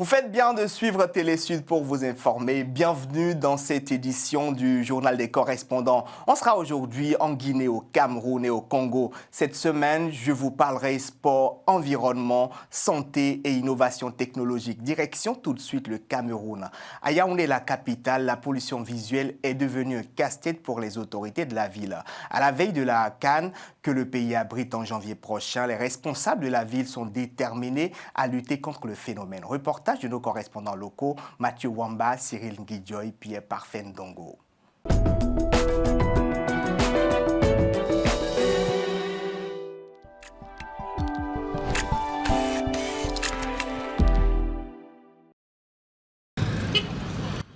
Vous faites bien de suivre Télésud pour vous informer. Bienvenue dans cette édition du Journal des correspondants. On sera aujourd'hui en Guinée, au Cameroun et au Congo. Cette semaine, je vous parlerai sport, environnement, santé et innovation technologique. Direction tout de suite le Cameroun. À Yaoundé, la capitale, la pollution visuelle est devenue un casse-tête pour les autorités de la ville. À la veille de la CAN que le pays abrite en janvier prochain, les responsables de la ville sont déterminés à lutter contre le phénomène. Reportage de nos correspondants locaux, Mathieu Wamba, Cyril Nguidjoy, Pierre Parfait Ndongo.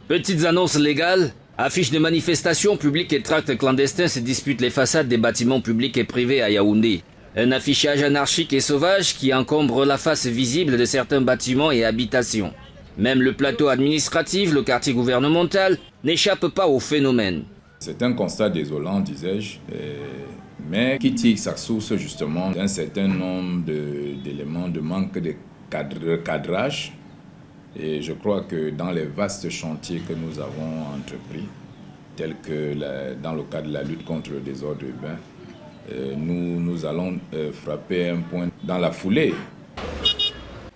Petites annonces légales, affiches de manifestations publiques et tracts clandestins se disputent les façades des bâtiments publics et privés à Yaoundé. Un affichage anarchique et sauvage qui encombre la face visible de certains bâtiments et habitations. Même le plateau administratif, le quartier gouvernemental, n'échappe pas au phénomène. C'est un constat désolant, disais-je, mais qui tire sa source justement d'un certain nombre d'éléments de manque de cadrage. Et je crois que dans les vastes chantiers que nous avons entrepris, tels que dans le cadre de la lutte contre le désordre urbain, nous allons frapper un point dans la foulée.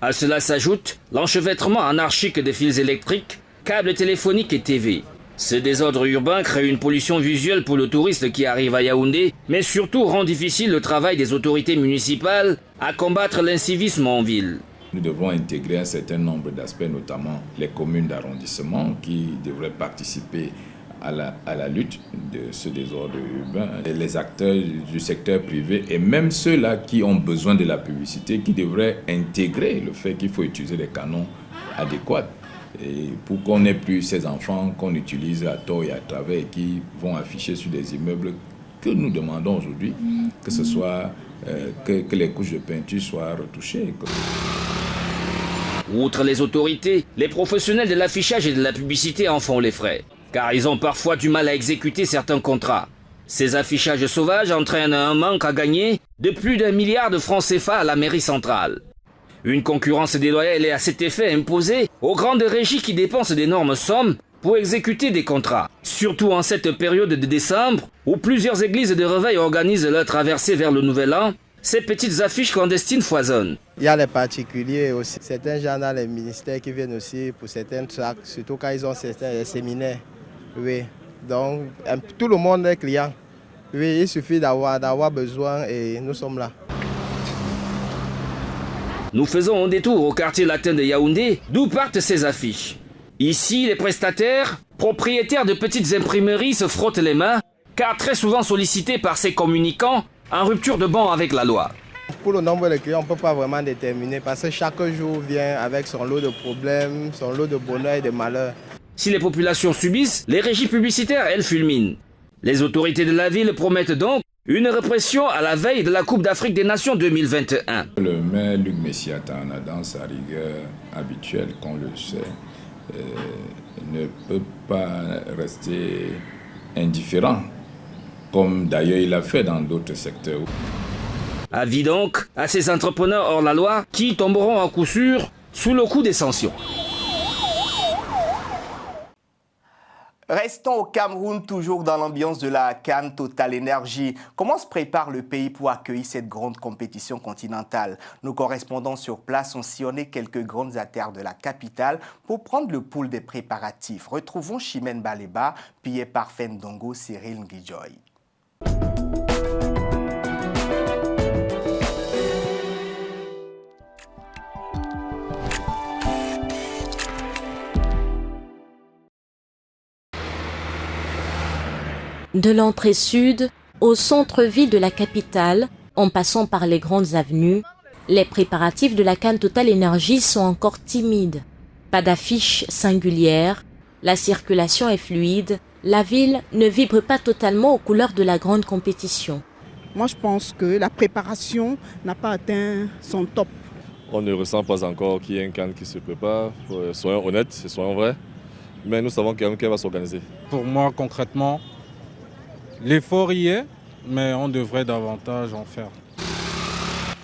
À cela s'ajoute l'enchevêtrement anarchique des fils électriques, câbles téléphoniques et TV. Ce désordre urbain crée une pollution visuelle pour le touriste qui arrive à Yaoundé, mais surtout rend difficile le travail des autorités municipales à combattre l'incivisme en ville. Nous devons intégrer un certain nombre d'aspects, notamment les communes d'arrondissement qui devraient participer à la lutte de ce désordre urbain, les acteurs du secteur privé et même ceux-là qui ont besoin de la publicité, qui devraient intégrer le fait qu'il faut utiliser des canons adéquats et pour qu'on n'ait plus ces enfants qu'on utilise à tort et à travers et qui vont afficher sur des immeubles que nous demandons aujourd'hui, que ce soit que les couches de peinture soient retouchées. Outre les autorités, les professionnels de l'affichage et de la publicité en font les frais, car ils ont parfois du mal à exécuter certains contrats. Ces affichages sauvages entraînent un manque à gagner de plus d'1 milliard de francs CFA à la mairie centrale. Une concurrence déloyale est à cet effet imposée aux grandes régies qui dépensent d'énormes sommes pour exécuter des contrats, surtout en cette période de décembre où plusieurs églises de réveil organisent leur traversée vers le Nouvel An. Ces petites affiches clandestines foisonnent. Il y a les particuliers aussi. Certains gens dans les ministères qui viennent aussi pour certains tracts, surtout quand ils ont certains séminaires. Oui, donc tout le monde est client. Oui, il suffit d'avoir besoin et nous sommes là. Nous faisons un détour au quartier latin de Yaoundé, d'où partent ces affiches. Ici, les prestataires, propriétaires de petites imprimeries se frottent les mains, car très souvent sollicités par ces communicants, en rupture de ban avec la loi. Pour le nombre de clients, on ne peut pas vraiment déterminer parce que chaque jour vient avec son lot de problèmes, son lot de bonheur et de malheur. Si les populations subissent, les régies publicitaires, elles fulminent. Les autorités de la ville promettent donc une répression à la veille de la Coupe d'Afrique des Nations 2021. Le maire Luc Messiatana, dans sa rigueur habituelle, qu'on le sait, ne peut pas rester indifférent, comme d'ailleurs il a fait dans d'autres secteurs. Avis donc à ces entrepreneurs hors la loi qui tomberont à coup sûr sous le coup des sanctions. Restons au Cameroun, toujours dans l'ambiance de la CAN Total Énergie. Comment se prépare le pays pour accueillir cette grande compétition continentale? Nos correspondants sur place ont sillonné quelques grandes artères de la capitale pour prendre le pouls des préparatifs. Retrouvons Chimène Baleba, Pierre Parfait Ndongo, Cyril Nguidjoy. De l'entrée sud au centre-ville de la capitale, en passant par les grandes avenues, les préparatifs de la CAN Total Énergie sont encore timides. Pas d'affiche singulière, la circulation est fluide, la ville ne vibre pas totalement aux couleurs de la grande compétition. Moi, je pense que la préparation n'a pas atteint son top. On ne ressent pas encore qu'il y ait un CAN qui se prépare. Soyons honnêtes et soyons vrais. Mais nous savons quand même qu'elle va s'organiser. Pour moi, concrètement, l'effort y est, mais on devrait davantage en faire.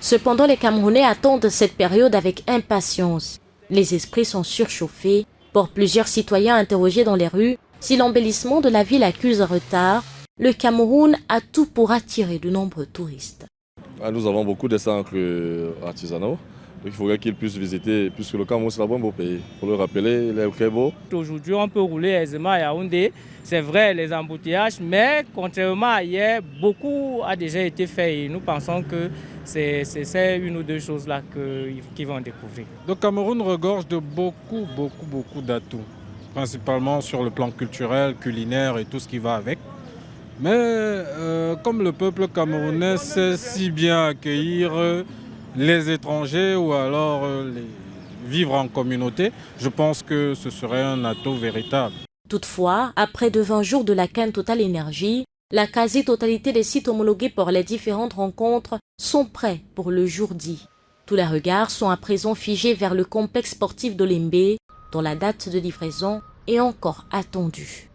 Cependant, les Camerounais attendent cette période avec impatience. Les esprits sont surchauffés. Pour plusieurs citoyens interrogés dans les rues, si l'embellissement de la ville accuse un retard, le Cameroun a tout pour attirer de nombreux touristes. Nous avons beaucoup de centres artisanaux. Donc il faudrait qu'ils puissent visiter, puisque le Cameroun c'est un beau pays. Il faut le rappeler, il est très beau. Aujourd'hui, on peut rouler aisément à Yaoundé. C'est vrai, les embouteillages, mais contrairement à hier, beaucoup a déjà été fait et nous pensons que c'est une ou deux choses-là qu'ils vont découvrir. Le Cameroun regorge de beaucoup d'atouts, principalement sur le plan culturel, culinaire et tout ce qui va avec. Mais comme le peuple camerounais sait si bien accueillir les étrangers ou alors vivre en communauté, je pense que ce serait un atout véritable. Toutefois, après de 20 jours de la CAN Total Énergie, la quasi-totalité des sites homologués pour les différentes rencontres sont prêts pour le jour dit. Tous les regards sont à présent figés vers le complexe sportif d'Olembe, dont la date de livraison est encore attendue.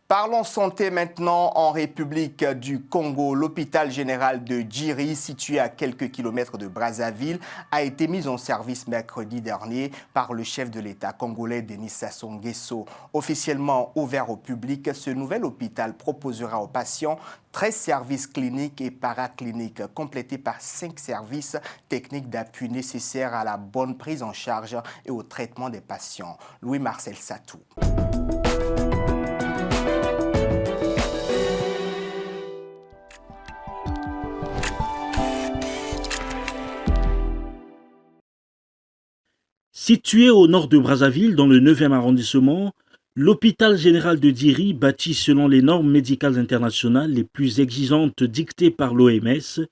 Parlons santé maintenant en République du Congo. L'hôpital général de Djiri, situé à quelques kilomètres de Brazzaville, a été mis en service mercredi dernier par le chef de l'État congolais Denis Sassou Nguesso. Officiellement ouvert au public, ce nouvel hôpital proposera aux patients 13 services cliniques et paracliniques, complétés par 5 services techniques d'appui nécessaires à la bonne prise en charge et au traitement des patients. Louis-Marcel Satou. Situé au nord de Brazzaville, dans le 9e arrondissement, l'hôpital général de Djiri, bâti selon les normes médicales internationales les plus exigeantes dictées par l'OMS,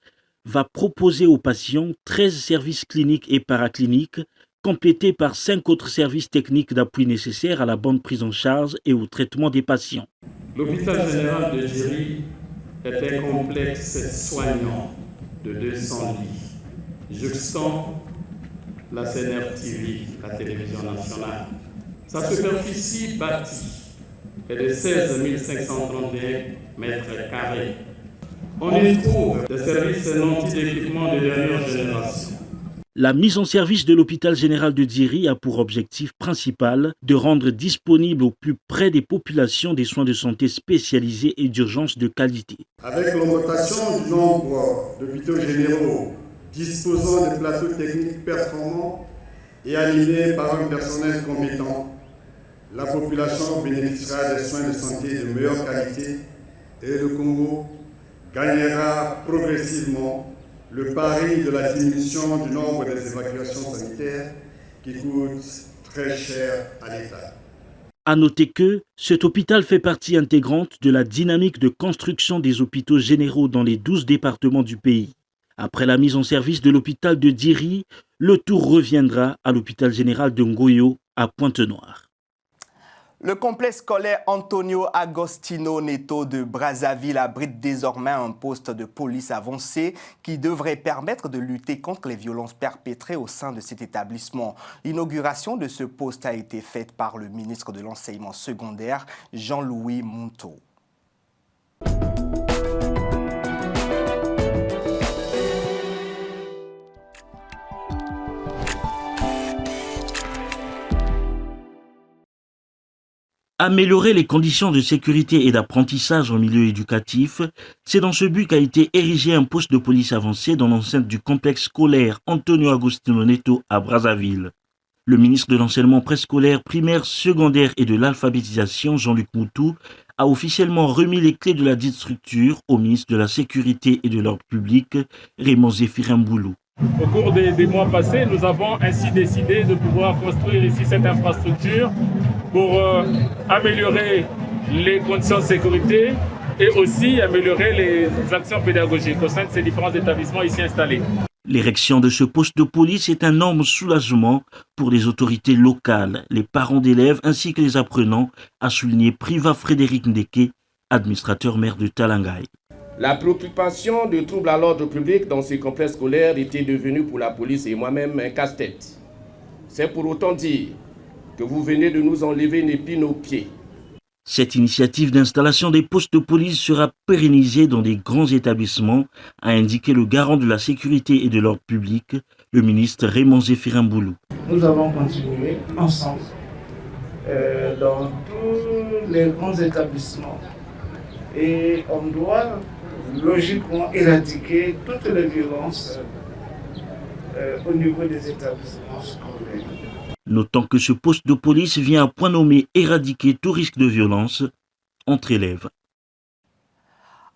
va proposer aux patients 13 services cliniques et paracliniques, complétés par 5 autres services techniques d'appui nécessaires à la bonne prise en charge et au traitement des patients. L'hôpital général de Djiri est un complexe soignant de 200 lits, juxtant la CNR TV, la télévision nationale. Sa superficie bâtie est de 16 531 mètres carrés. On y trouve des services nantis d'équipement de dernière génération. La mise en service de l'hôpital général de Djiri a pour objectif principal de rendre disponible au plus près des populations des soins de santé spécialisés et d'urgence de qualité. Avec l'augmentation du nombre d'hôpitaux généraux disposant de plateaux techniques performants et animés par un personnel compétent, la population bénéficiera des soins de santé de meilleure qualité et le Congo gagnera progressivement le pari de la diminution du nombre des évacuations sanitaires qui coûtent très cher à l'État. À noter que cet hôpital fait partie intégrante de la dynamique de construction des hôpitaux généraux dans les 12 départements du pays. Après la mise en service de l'hôpital de Djiri, le tour reviendra à l'hôpital général de Ngoyo à Pointe-Noire. Le complexe scolaire Antonio Agostino Neto de Brazzaville abrite désormais un poste de police avancé qui devrait permettre de lutter contre les violences perpétrées au sein de cet établissement. L'inauguration de ce poste a été faite par le ministre de l'Enseignement secondaire, Jean-Louis Monteau. Améliorer les conditions de sécurité et d'apprentissage en milieu éducatif, c'est dans ce but qu'a été érigé un poste de police avancé dans l'enceinte du complexe scolaire Antonio Agostino Neto à Brazzaville. Le ministre de l'enseignement préscolaire, primaire, secondaire et de l'alphabétisation, Jean-Luc Moutou, a officiellement remis les clés de la dite structure au ministre de la Sécurité et de l'Ordre public, Raymond Zéphirin Mboulou. Au cours des mois passés, nous avons ainsi décidé de pouvoir construire ici cette infrastructure pour améliorer les conditions de sécurité et aussi améliorer les actions pédagogiques au sein de ces différents établissements ici installés. L'érection de ce poste de police est un énorme soulagement pour les autorités locales, les parents d'élèves ainsi que les apprenants, a souligné Priva Frédéric Ndeke, administrateur maire de Talangaï. La préoccupation de troubles à l'ordre public dans ces complexes scolaires était devenue pour la police et moi-même un casse-tête. C'est pour autant dire que vous venez de nous enlever une épine aux pieds. Cette initiative d'installation des postes de police sera pérennisée dans des grands établissements, a indiqué le garant de la sécurité et de l'ordre public, le ministre Raymond Zéphirin Boulou. Nous avons continué ensemble dans tous les grands établissements et on doit logiquement éradiquer toutes les violences au niveau des établissements scolaires. Notons que ce poste de police vient à point nommé éradiquer tout risque de violence entre élèves.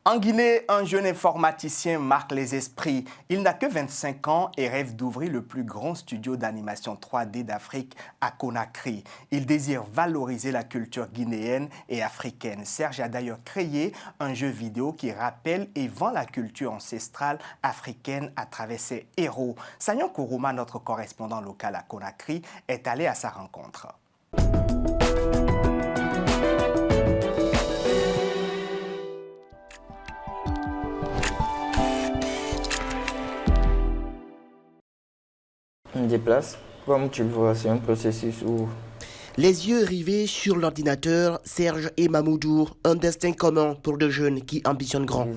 En Guinée, un jeune informaticien marque les esprits. Il n'a que 25 ans et rêve d'ouvrir le plus grand studio d'animation 3D d'Afrique à Conakry. Il désire valoriser la culture guinéenne et africaine. Serge a d'ailleurs créé un jeu vidéo qui rappelle et vend la culture ancestrale africaine à travers ses héros. Sagnon Kourouma, notre correspondant local à Conakry, est allé à sa rencontre. On déplace. Comme tu le vois, c'est un processus où... Les yeux rivés sur l'ordinateur, Serge et Mamoudou, un destin commun pour deux jeunes qui ambitionnent grand.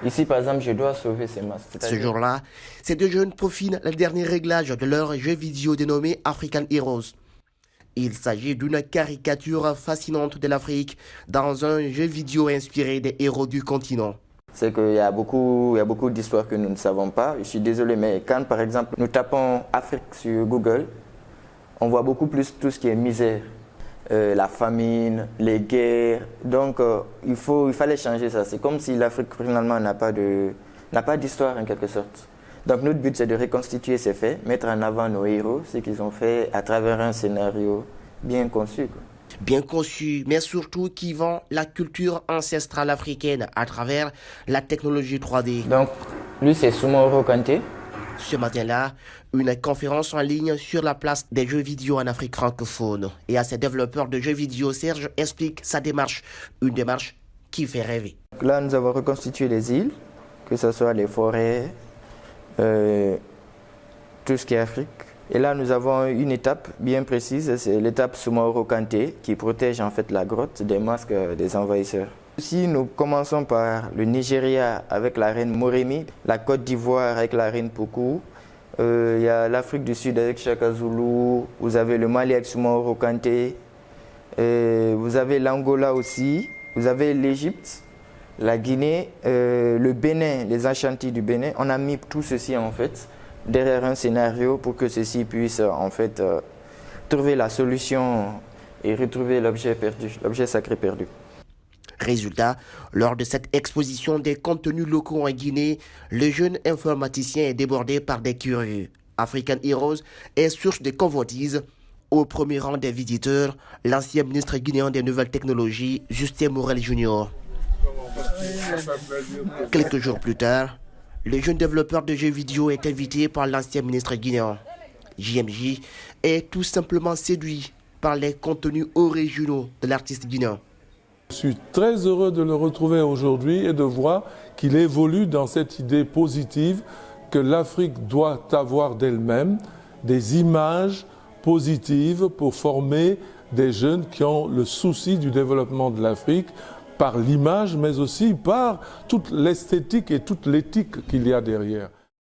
Ici, par exemple, je dois sauver ces masques. Ce jour-là, ces deux jeunes profinent le dernier réglage de leur jeu vidéo dénommé African Heroes. Il s'agit d'une caricature fascinante de l'Afrique dans un jeu vidéo inspiré des héros du continent. C'est qu'il y a beaucoup d'histoires que nous ne savons pas. Je suis désolé, mais quand par exemple nous tapons Afrique sur Google, on voit beaucoup plus tout ce qui est misère, la famine, les guerres. Donc il fallait changer ça. C'est comme si l'Afrique finalement n'a pas d'histoire en quelque sorte. Donc notre but c'est de reconstituer ces faits, mettre en avant nos héros, ce qu'ils ont fait à travers un scénario bien conçu. Bien conçu, mais surtout qui vend la culture ancestrale africaine à travers la technologie 3D. Donc, lui, c'est Soumoro Kanté. Ce matin-là, une conférence en ligne sur la place des jeux vidéo en Afrique francophone. Et à ses développeurs de jeux vidéo, Serge explique sa démarche, une démarche qui fait rêver. Là, nous avons reconstitué les îles, que ce soit les forêts, tout ce qui est Afrique. Et là, nous avons une étape bien précise, c'est l'étape Soumoro Kanté qui protège en fait la grotte des masques des envahisseurs. Aussi, nous commençons par le Nigeria avec la reine Moremi, la Côte d'Ivoire avec la reine Pokou, il y a l'Afrique du Sud avec Shaka Zulu, vous avez le Mali avec Soumoro Kanté, vous avez l'Angola aussi, vous avez l'Égypte, la Guinée, le Bénin, les Ashanti du Bénin. On a mis tout ceci en fait derrière un scénario pour que ceux-ci puissent en fait trouver la solution et retrouver l'objet perdu, l'objet sacré perdu. Résultat, lors de cette exposition des contenus locaux en Guinée, le jeune informaticien est débordé par des curieux. African Heroes est source de convoitises. Au premier rang des visiteurs, l'ancien ministre guinéen des Nouvelles Technologies, Justin Morel Jr. Quelques jours plus tard, le jeune développeur de jeux vidéo est invité par l'ancien ministre guinéen. JMJ est tout simplement séduit par les contenus originaux de l'artiste guinéen. Je suis très heureux de le retrouver aujourd'hui et de voir qu'il évolue dans cette idée positive que l'Afrique doit avoir d'elle-même des images positives pour former des jeunes qui ont le souci du développement de l'Afrique par l'image, mais aussi par toute l'esthétique et toute l'éthique qu'il y a derrière.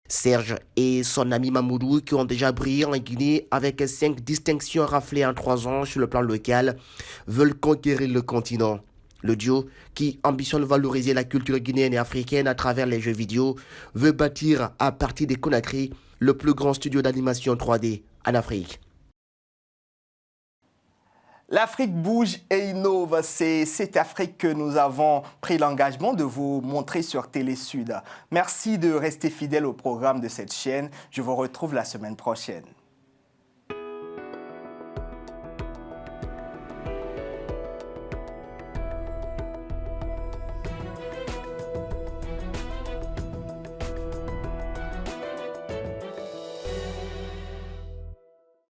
Serge et son ami Mamoudou, qui ont déjà brillé en Guinée avec 5 distinctions raflées en 3 ans sur le plan local, veulent conquérir le continent. Le duo, qui ambitionne valoriser la culture guinéenne et africaine à travers les jeux vidéo, veut bâtir à partir de Conakry le plus grand studio d'animation 3D en Afrique. L'Afrique bouge et innove. C'est cette Afrique que nous avons pris l'engagement de vous montrer sur Télé Sud. Merci de rester fidèle au programme de cette chaîne. Je vous retrouve la semaine prochaine.